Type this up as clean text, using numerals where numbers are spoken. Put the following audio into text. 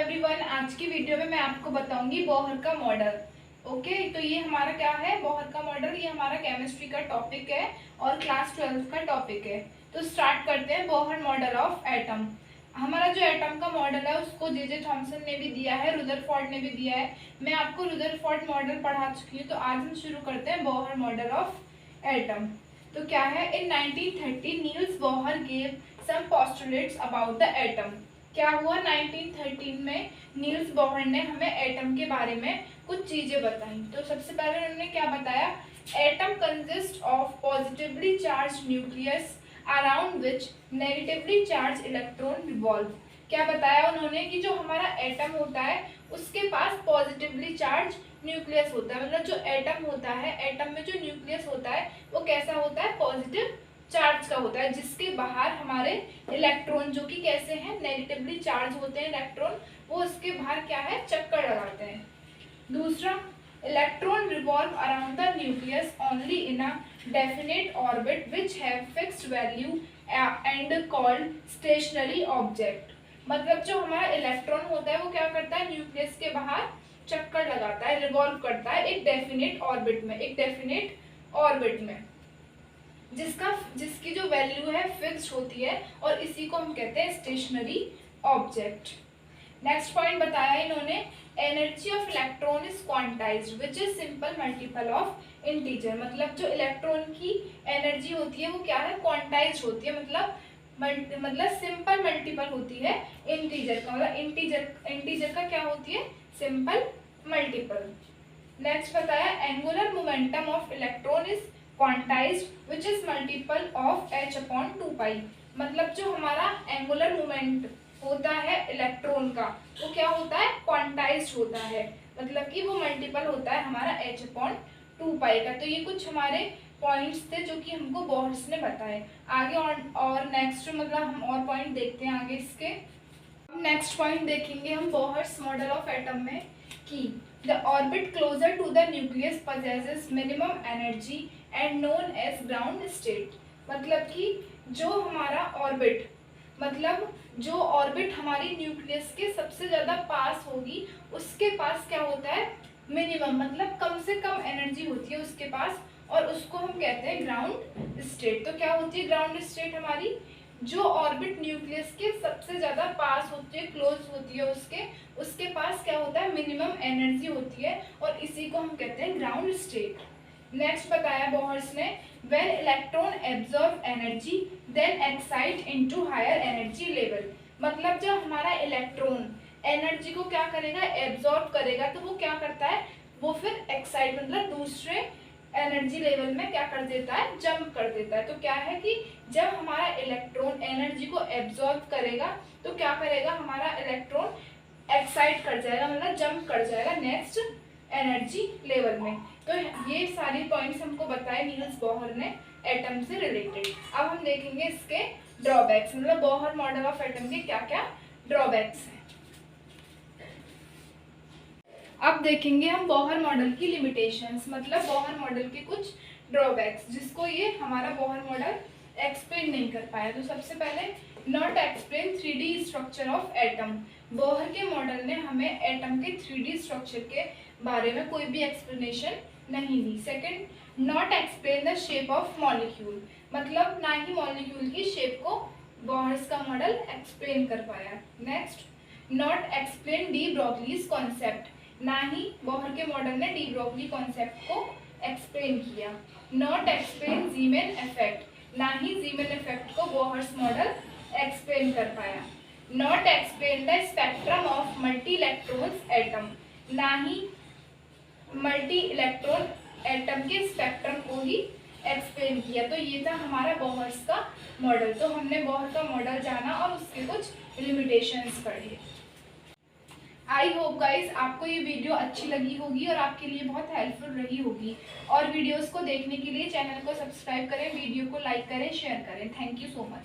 Everyone, आज की video में मैं आपको बताऊंगी बोहर का मॉडल। ओके, तो ये हमारा क्या है, बोहर का मॉडल। ये हमारा केमिस्ट्री का टॉपिक है और क्लास 12 का टॉपिक है। तो स्टार्ट करते हैं। Bohr model of atom. हमारा जो एटम का मॉडल है उसको जे थॉमसन ने भी दिया है, रुदरफोर्ड ने भी दिया है। मैं आपको रुदरफोर्ड मॉडल पढ़ा चुकी हूँ। तो आज हम शुरू करते हैं बोहर मॉडल ऑफ एटम। तो क्या है, in 1930 Niels Bohr gave some postulates about the atom. क्या हुआ, 1913 में नील्स बोहर ने हमें एटम के बारे में कुछ चीजें बताई। तो सबसे पहले उन्होंने क्या बताया, atom consist of positively charge nucleus around which negatively charge electron revolve. क्या बताया उन्होंने कि जो हमारा एटम होता है उसके पास पॉजिटिवली चार्ज न्यूक्लियस होता है। मतलब जो एटम होता है, एटम में जो न्यूक्लियस होता है वो कैसा होता है, पॉजिटिव चार्ज का होता है, जिसके बाहर हमारे इलेक्ट्रॉन जो कि कैसे हैं, नेगेटिवली चार्ज होते हैं इलेक्ट्रॉन, वो उसके बाहर क्या है, चक्कर लगाते हैं। दूसरा, electron revolve around the nucleus only in a definite orbit which have fixed value and called stationary object. मतलब जो हमारा इलेक्ट्रॉन होता है वो क्या करता है, न्यूक्लियस के बाहर चक्कर लगाता है, रिवॉल्व करता है एक डेफिनेट ऑर्बिट में, एक डेफिनेट ऑर्बिट में, जिसकी जो वैल्यू है फिक्स्ड होती है, और इसी को हम कहते हैं स्टेशनरी ऑब्जेक्ट। नेक्स्ट पॉइंट बताया इन्होंने, energy of electron is quantized which is simple multiple of integer. मतलब जो इलेक्ट्रॉन की एनर्जी होती है वो क्या है, क्वांटाइज्ड होती है, मतलब सिंपल मल्टीपल होती है इंटीजर का। मतलब इंटीजर का क्या होती है, सिंपल मल्टीपल। नेक्स्ट बताया, angular momentum of electron is quantized which is multiple of h upon 2 पाई। मतलब जो हमारा एंगुलर मोमेंट होता है इलेक्ट्रॉन का वो क्या होता है, क्वांटाइज्ड होता है, मतलब कि वो मल्टीपल होता है हमारा h अपॉन 2 पाई का। तो ये कुछ हमारे पॉइंट्स थे जो कि हमको बोहर्स ने बताए। आगे और नेक्स्ट मतलब हम और पॉइंट देखते हैं आगे इसके। नेक्स्ट पॉइंट देखेंगे हम बोहर्स मॉडल ऑफ एटम में कि the orbit closer to the nucleus possesses minimum energy and known as ground state. मतलब कि जो हमारा ऑर्बिट, मतलब जो ऑर्बिट हमारी न्यूक्लियस के सबसे ज़्यादा पास होगी उसके पास क्या होता है, मिनिमम, मतलब कम से कम एनर्जी होती है उसके पास, और उसको हम कहते हैं ग्राउंड स्टेट। तो क्या होती है ग्राउंड स्टेट, हमारी जो ऑर्बिट न्यूक्लियस के सबसे ज़्यादा पास होती है, क्लोज होती है, उसके पास क्या होता है, मिनिमम एनर्जी होती है, और इसी को हम कहते हैं ग्राउंड स्टेट। नेक्स्ट बताया बोहर्स ने, when electron absorb energy then excite into higher energy level. मतलब जब हमारा इलेक्ट्रॉन एनर्जी को क्या करेगा, एब्जॉर्ब करेगा, तो वो क्या करता है, वो फिर एक्साइट मतलब दूसरे एनर्जी लेवल में क्या कर देता है, जंप कर देता है। तो क्या है कि जब हमारा इलेक्ट्रॉन एनर्जी को एब्जॉर्ब करेगा तो क्या करेगा, हमारा इलेक्ट्रॉन एक्साइट कर जाएगा, मतलब जंप कर जाएगा नेक्स्ट एनर्जी लेवल में। तो ये सारी पॉइंट्स हमको बताए नील्स बोहर ने एटम से रिलेटेड। अब हम देखेंगे इसके ड्रॉबैक्स, मतलब बोहर मॉडल ऑफ एटम के क्या क्या ड्रॉबैक्स हैं। अब देखेंगे हम बोहर मॉडल की लिमिटेशंस, मतलब बोहर मॉडल के कुछ ड्रॉबैक्स जिसको ये हमारा बोहर मॉडल एक्सप्लेन नहीं कर पाया। तो सबसे पहले, not explain 3D structure of atom. Bohr के मॉडल ने हमें एटम के 3D स्ट्रक्चर के बारे में कोई भी एक्सप्लेनेशन नहीं दी। Second, not explain the shape of molecule. मतलब ना ही मॉलिक्यूल की शेप को बोहर्स का मॉडल एक्सप्लेन कर पाया। Next, not explain de Broglie's concept. ना ही बोहर के मॉडल ने डी ब्रोगली कॉन्सेप्ट को एक्सप्लेन किया। Not explain Zeeman effect. ना ही जीमेन इफेक्ट को बोहर्स मॉडल एक्सप्लेन कर पाया। Not explain the spectrum of multi electrons atom. ना ही मल्टी इलेक्ट्रॉन एटम के स्पेक्ट्रम को ही एक्सप्लेन किया। तो ये था हमारा बोहर्स का मॉडल। तो हमने बोहर का मॉडल जाना और उसके कुछ लिमिटेशंस पढ़े। आई होप गाइज आपको ये वीडियो अच्छी लगी होगी और आपके लिए बहुत हेल्पफुल रही होगी। और वीडियोस को देखने के लिए चैनल को सब्सक्राइब करें, वीडियो को लाइक करें, शेयर करें। Thank you so much.